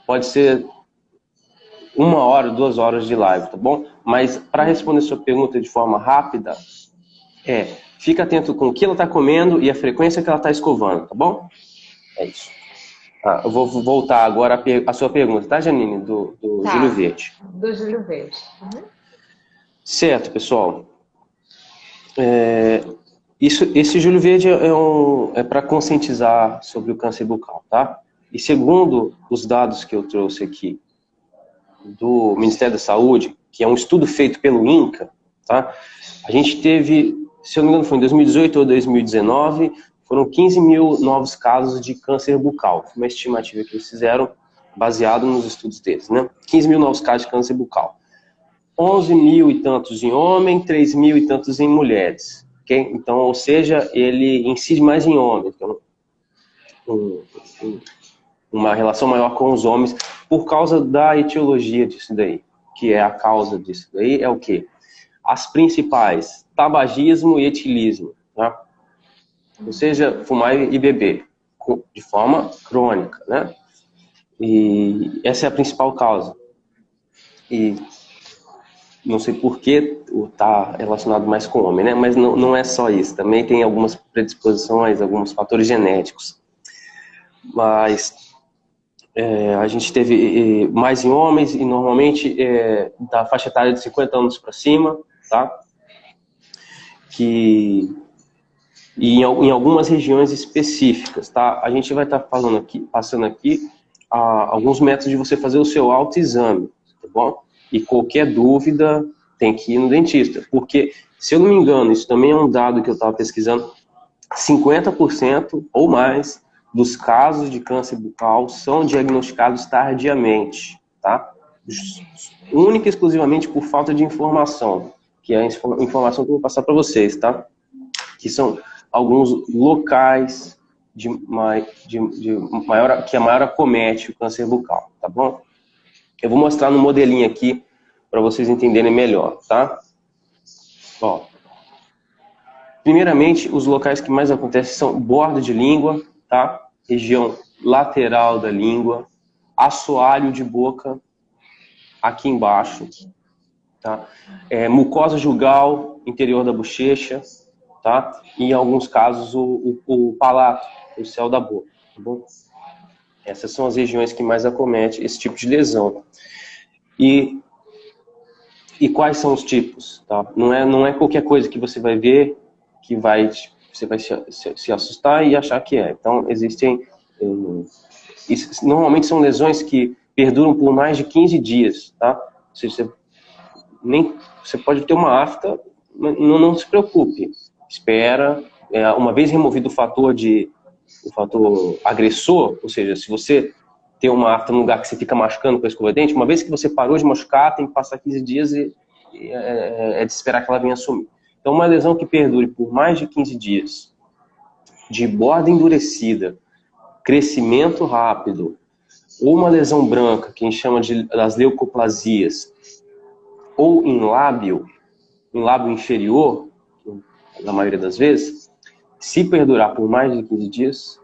pode ser 1 hora, 2 horas de live, tá bom? Mas para responder sua pergunta de forma rápida, fica atento com o que ela está comendo e a frequência que ela está escovando, tá bom? É isso. Eu vou voltar agora à sua pergunta, tá, Janine? Do Júlio Verde. Do Júlio Verde. Certo, pessoal. Esse Júlio Verde é para conscientizar sobre o câncer bucal, tá? E segundo os dados que eu trouxe aqui do Ministério da Saúde, que é um estudo feito pelo INCA, tá? A gente teve, se eu não me engano, foi em 2018 ou 2019, foram 15 mil novos casos de câncer bucal. Foi uma estimativa que eles fizeram baseado nos estudos deles, né? 15 mil novos casos de câncer bucal. 11 mil e tantos em homem, 3 mil e tantos em mulheres. Okay? Então, ou seja, ele incide mais em homens. Então, uma relação maior com os homens por causa da etiologia disso daí. Que é a causa disso daí é o quê? As principais, tabagismo e etilismo. Tá? Ou seja, fumar e beber de forma crônica, né? E essa é a principal causa. E não sei por que está relacionado mais com o homem, né? Mas não é só isso. Também tem algumas predisposições, alguns fatores genéticos. Mas a gente teve mais em homens e normalmente da faixa etária de 50 anos para cima, tá? E em algumas regiões específicas, tá? A gente vai estar passando aqui alguns métodos de você fazer o seu autoexame, tá bom? E qualquer dúvida tem que ir no dentista, porque, se eu não me engano, isso também é um dado que eu estava pesquisando, 50% ou mais dos casos de câncer bucal são diagnosticados tardiamente, tá? Única e exclusivamente por falta de informação, que é a informação que eu vou passar para vocês, tá? Que são alguns locais que a maior acomete o câncer bucal, tá bom? Eu vou mostrar no modelinho aqui para vocês entenderem melhor, tá? Ó, primeiramente, os locais que mais acontecem são borda de língua, tá? Região lateral da língua, assoalho de boca, aqui embaixo, tá? Mucosa jugal, interior da bochecha, tá? E em alguns casos o palato, o céu da boca, tá bom? Essas são as regiões que mais acomete esse tipo de lesão. E quais são os tipos, tá? Não é qualquer coisa que você vai ver que você vai se assustar e achar que é. Então, existem... normalmente são lesões que perduram por mais de 15 dias, tá? Ou seja, você pode ter uma afta, não se preocupe. Espera, uma vez removido o fator agressor, ou seja, se você tem uma afta no lugar que você fica machucando com a escova de dente, uma vez que você parou de machucar, tem que passar 15 dias e é de esperar que ela venha sumir. Então, uma lesão que perdure por mais de 15 dias, de borda endurecida, crescimento rápido, ou uma lesão branca, que a gente chama das leucoplasias, ou em lábio inferior, na maioria das vezes, se perdurar por mais de 15 dias,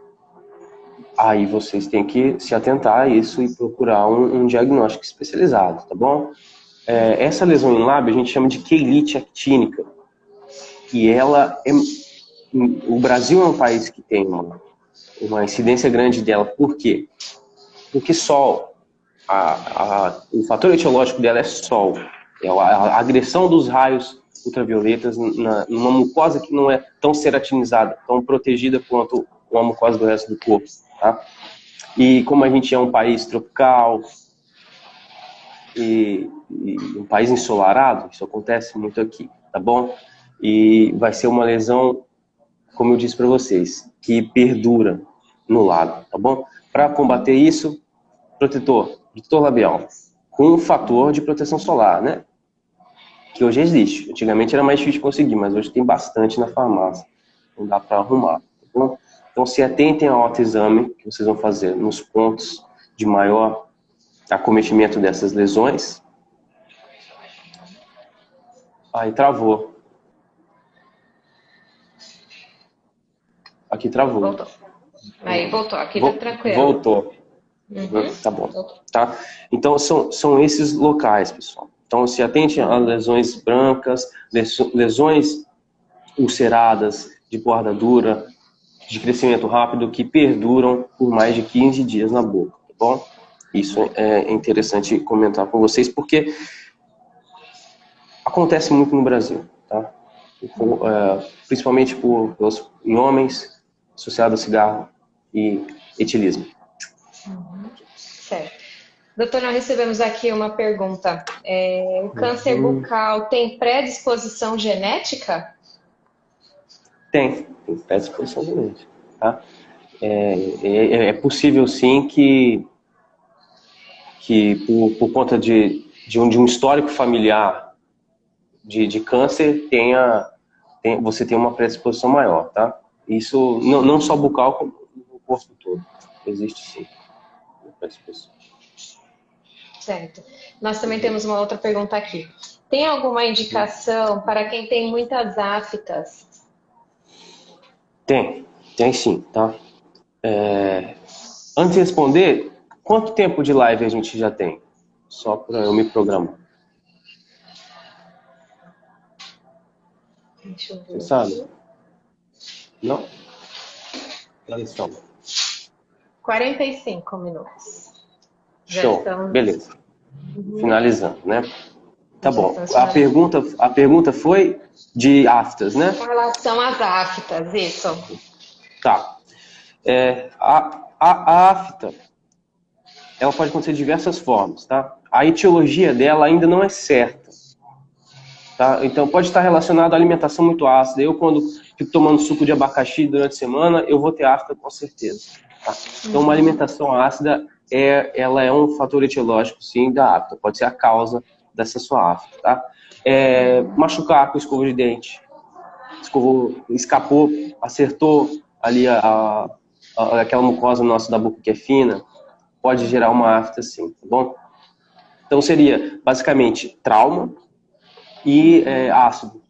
aí vocês têm que se atentar a isso e procurar um diagnóstico especializado, tá bom? Essa lesão em lábio a gente chama de queilite actínica. E o Brasil é um país que tem uma incidência grande dela. Por quê? Porque sol, o fator etiológico dela é sol. É a agressão dos raios ultravioletas numa mucosa que não é tão ceratinizada, tão protegida quanto uma mucosa do resto do corpo, tá? E como a gente é um país tropical e um país ensolarado, isso acontece muito aqui, tá bom? E vai ser uma lesão, como eu disse para vocês, que perdura no lábio, tá bom? Para combater isso, protetor labial, com um fator de proteção solar, né? Que hoje existe. Antigamente era mais difícil de conseguir, mas hoje tem bastante na farmácia. Não dá para arrumar, tá bom? Então se atentem ao autoexame que vocês vão fazer nos pontos de maior acometimento dessas lesões. Aí travou. Aqui travou. Voltou. Aí voltou, aqui tá tranquilo. Voltou. Tá bom. Tá? Então são esses locais, pessoal. Então se atente a lesões brancas, lesões ulceradas, de borda dura, de crescimento rápido, que perduram por mais de 15 dias na boca, tá bom? Isso é interessante comentar com vocês, porque acontece muito no Brasil, tá? Principalmente em homens, associado a cigarro e etilismo. Certo. Doutor, nós recebemos aqui uma pergunta. O câncer bucal tem predisposição genética? Tem predisposição genética, tá? É possível sim que por conta de um histórico familiar de câncer você tem uma predisposição maior, tá? Isso não só bucal, como no corpo todo. Existe sim predisposição. Certo. Nós também temos uma outra pergunta aqui. Tem alguma indicação para quem tem muitas aftas? Tem sim, tá? Antes de responder, quanto tempo de live a gente já tem? Só para eu me programar. Deixa eu ver. Você sabe? Não? Eles são. 45 minutos. Show, beleza. Finalizando, né? Tá bom. A pergunta foi de aftas, né? Com relação às aftas, isso. Tá. A afta, ela pode acontecer de diversas formas, tá? A etiologia dela ainda não é certa, tá? Então pode estar relacionado à alimentação muito ácida. Eu, quando fico tomando suco de abacaxi durante a semana, eu vou ter afta com certeza, tá? Então uma alimentação ácida ela é um fator etiológico, sim, da afta. Pode ser a causa dessa sua afta, tá? Machucar com escova de dente. Escapou, acertou ali aquela mucosa nossa da boca que é fina, pode gerar uma afta, sim, tá bom? Então seria basicamente trauma e ácido,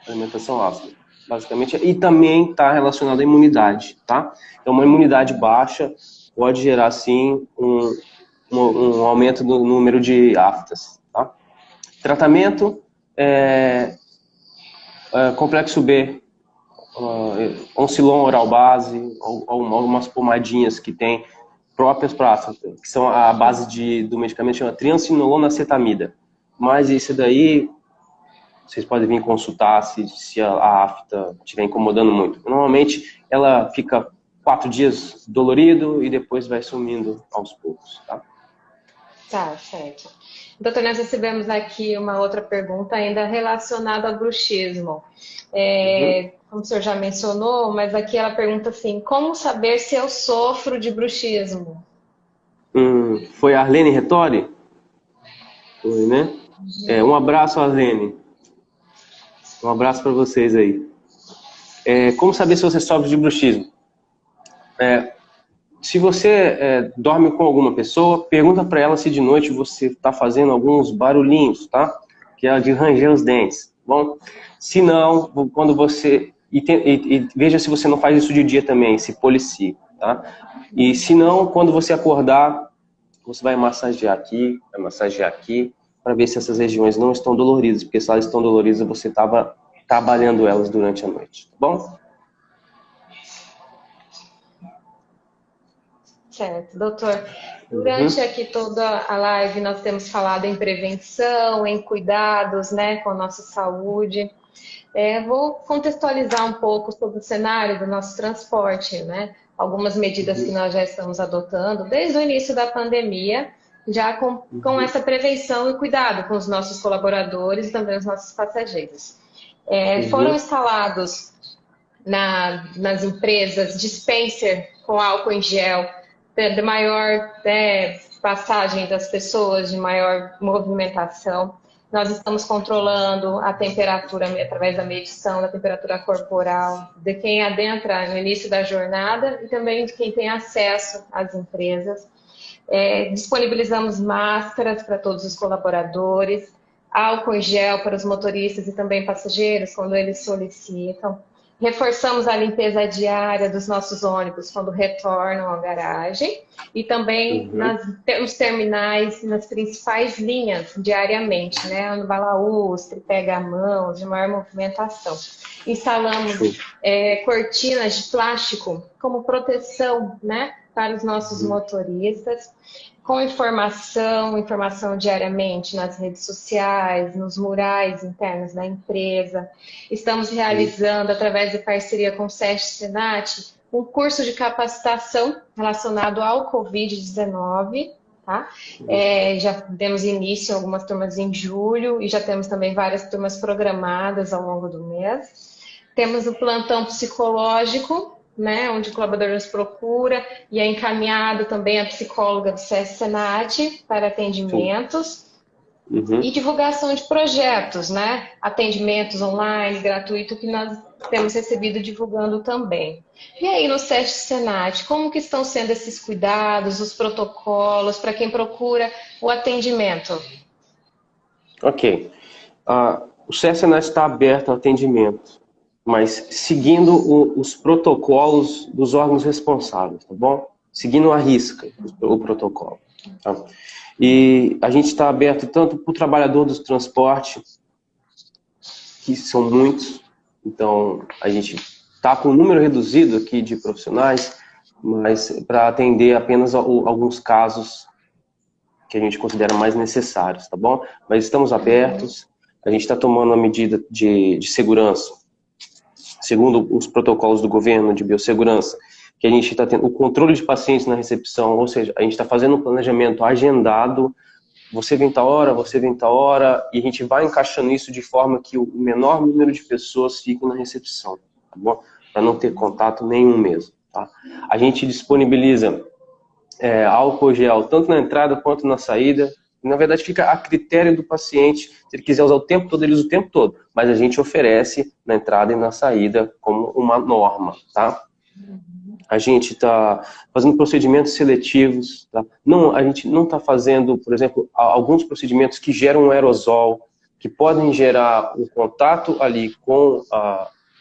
alimentação ácida, basicamente, e também está relacionado à imunidade, tá? Então uma imunidade baixa pode gerar, sim, um aumento do número de aftas, tá? Tratamento, complexo B, Oncilon oral base, ou algumas pomadinhas que tem próprias para afta, que são a base do medicamento chama triancinolona acetamida. Mas isso daí, vocês podem vir consultar se a afta estiver incomodando muito. Normalmente, ela fica 4 dias dolorido e depois vai sumindo aos poucos, tá? Tá, certo. Doutor, nós recebemos aqui uma outra pergunta ainda relacionada ao bruxismo. Como o senhor já mencionou, mas aqui ela pergunta assim, como saber se eu sofro de bruxismo? Foi a Arlene Retori? Foi, né? Um abraço, Arlene. Um abraço para vocês aí. Como saber se você sofre de bruxismo? Se você dorme com alguma pessoa, pergunta para ela se de noite você está fazendo alguns barulhinhos, tá? Que é de ranger os dentes. Bom, se não, quando você... E veja se você não faz isso de dia também, se policie, tá? E se não, quando você acordar, você vai massagear aqui, para ver se essas regiões não estão doloridas, porque se elas estão doloridas, você estava trabalhando elas durante a noite, tá bom? Certo, doutor. Durante aqui toda a live nós temos falado em prevenção, em cuidados, né, com a nossa saúde. Vou contextualizar um pouco sobre o cenário do nosso transporte, né? Algumas medidas que nós já estamos adotando desde o início da pandemia, já com essa prevenção e cuidado com os nossos colaboradores e também os nossos passageiros. Foram instalados nas empresas dispenser com álcool em gel, de maior passagem das pessoas, de maior movimentação. Nós estamos controlando a temperatura através da medição da temperatura corporal de quem adentra no início da jornada e também de quem tem acesso às empresas. Disponibilizamos máscaras para todos os colaboradores, álcool em gel para os motoristas e também passageiros quando eles solicitam. Reforçamos a limpeza diária dos nossos ônibus quando retornam à garagem e também nos terminais, nas principais linhas, diariamente, né? No balaús, pega-mãos, de maior movimentação. Instalamos cortinas de plástico como proteção, né? Para os nossos motoristas, com informação diariamente nas redes sociais, nos murais internos da empresa. Estamos realizando, através de parceria com o SESC Senat, um curso de capacitação relacionado ao Covid-19. Tá? Já demos início a algumas turmas em julho e já temos também várias turmas programadas ao longo do mês. Temos o plantão psicológico, né, onde o colaborador nos procura e é encaminhado também a psicóloga do SESC Senat para atendimentos e divulgação de projetos, né, atendimentos online, gratuito, que nós temos recebido divulgando também. E aí no SESC Senat, como que estão sendo esses cuidados, os protocolos para quem procura o atendimento? Ok. O SESC Senat está aberto ao atendimento, mas seguindo os protocolos dos órgãos responsáveis, tá bom? Seguindo à risca o protocolo. Tá? E a gente está aberto tanto para o trabalhador do transporte, que são muitos, então a gente está com um número reduzido aqui de profissionais, mas para atender apenas alguns casos que a gente considera mais necessários, tá bom? Mas estamos abertos, a gente está tomando uma medida de segurança, segundo os protocolos do governo de biossegurança, que a gente está tendo o controle de pacientes na recepção, ou seja, a gente está fazendo um planejamento agendado, você vem tal hora, e a gente vai encaixando isso de forma que o menor número de pessoas fiquem na recepção, tá bom? Para não ter contato nenhum mesmo, tá? A gente disponibiliza álcool gel, tanto na entrada quanto na saída. Na verdade, fica a critério do paciente. Se ele quiser usar o tempo todo, ele usa o tempo todo. Mas a gente oferece na entrada e na saída como uma norma, tá? A gente está fazendo procedimentos seletivos. Tá? Não, a gente não está fazendo, por exemplo, alguns procedimentos que geram um aerosol, que podem gerar um contato ali com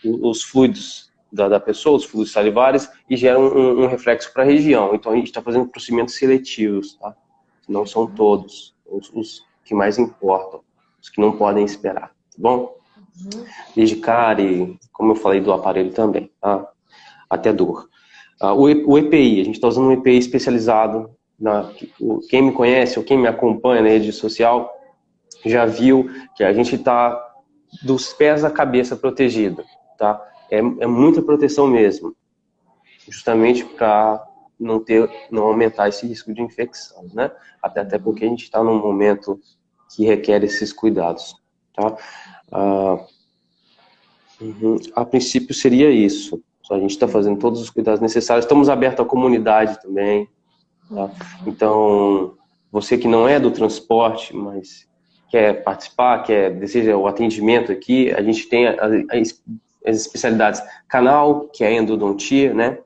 os fluidos da pessoa, os fluidos salivares, e geram um reflexo para a região. Então, a gente está fazendo procedimentos seletivos. Tá? Não são todos os que mais importam, os que não podem esperar. Tá bom? Desde cárie, como eu falei do aparelho também, tá? Até dor. O EPI, a gente está usando um EPI especializado. Quem me conhece ou quem me acompanha na rede social já viu que a gente está dos pés à cabeça protegido. Tá? É muita proteção mesmo, justamente para não aumentar esse risco de infecção, né? Até porque a gente está num momento que requer esses cuidados. Tá? A princípio seria isso. A gente está fazendo todos os cuidados necessários. Estamos abertos à comunidade também. Tá? Então, você que não é do transporte, mas quer participar, deseja o atendimento aqui, a gente tem as especialidades canal, que é a endodontia, né?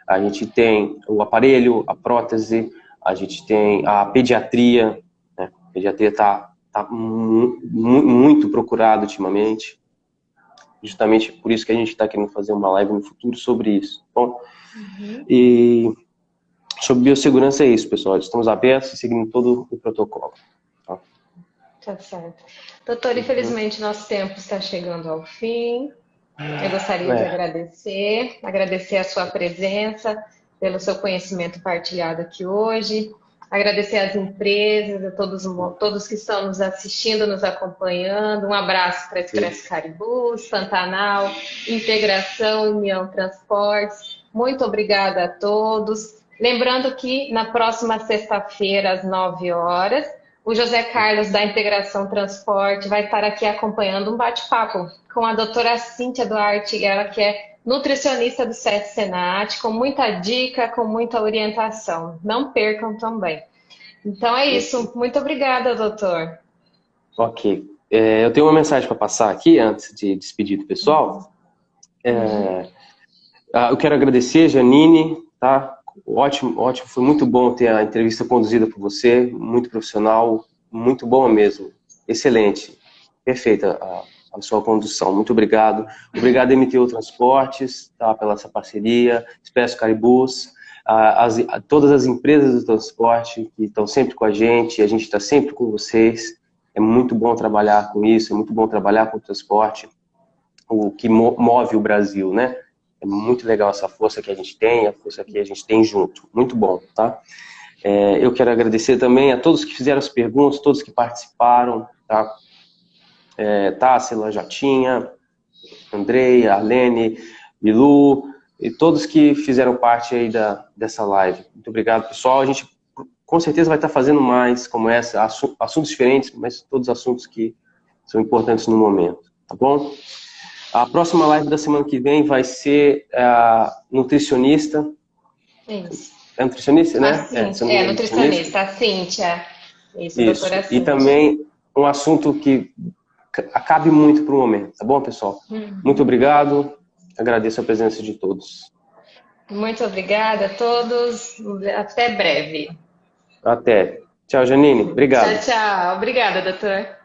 A gente tem o aparelho, a prótese, a gente tem a pediatria, né? A pediatria está muito procurada ultimamente. Justamente por isso que a gente está querendo fazer uma live no futuro sobre isso. Bom, e sobre biossegurança é isso, pessoal. Estamos abertos e seguindo todo o protocolo. Tá certo. Doutor, infelizmente nosso tempo está chegando ao fim. Eu gostaria de agradecer a sua presença, pelo seu conhecimento partilhado aqui hoje, agradecer às empresas, a todos que estão nos assistindo, nos acompanhando. Um abraço para a Expresso Caribus, Pantanal, Integração, União Transportes. Muito obrigada a todos. Lembrando que na próxima sexta-feira, às 9 horas, o José Carlos, da Integração Transporte, vai estar aqui acompanhando um bate-papo com a doutora Cíntia Duarte, ela que é nutricionista do SESC Senat, com muita dica, com muita orientação. Não percam também. Então é isso. Muito obrigada, doutor. Ok. Eu tenho uma mensagem para passar aqui, antes de despedir do pessoal. Eu quero agradecer, Janine, tá? Ótimo, foi muito bom ter a entrevista conduzida por você, muito profissional, muito bom mesmo, excelente, perfeita a sua condução, muito obrigado. Obrigado, MTU Transportes, tá, pela essa parceria, Expresso Caribus, todas as empresas do transporte que estão sempre com a gente está sempre com vocês, é muito bom trabalhar com isso, é muito bom trabalhar com o transporte, o que move o Brasil, né? É muito legal essa força que a gente tem, a força que a gente tem junto. Muito bom, tá? Eu quero agradecer também a todos que fizeram as perguntas, todos que participaram, tá? Tássila, Jotinha, Andrei, Arlene, Milu, e todos que fizeram parte aí dessa live. Muito obrigado, pessoal. A gente com certeza vai estar fazendo mais como essa, assuntos diferentes, mas todos assuntos que são importantes no momento, tá bom? A próxima live da semana que vem vai ser a nutricionista. Isso. É nutricionista, né? Nutricionista, a Cíntia. Isso, doutora Cíntia. E também um assunto que cabe muito para o momento, tá bom, pessoal? Muito obrigado, agradeço a presença de todos. Muito obrigada a todos, até breve. Até. Tchau, Janine, obrigado. Tchau, tchau. Obrigada, doutor.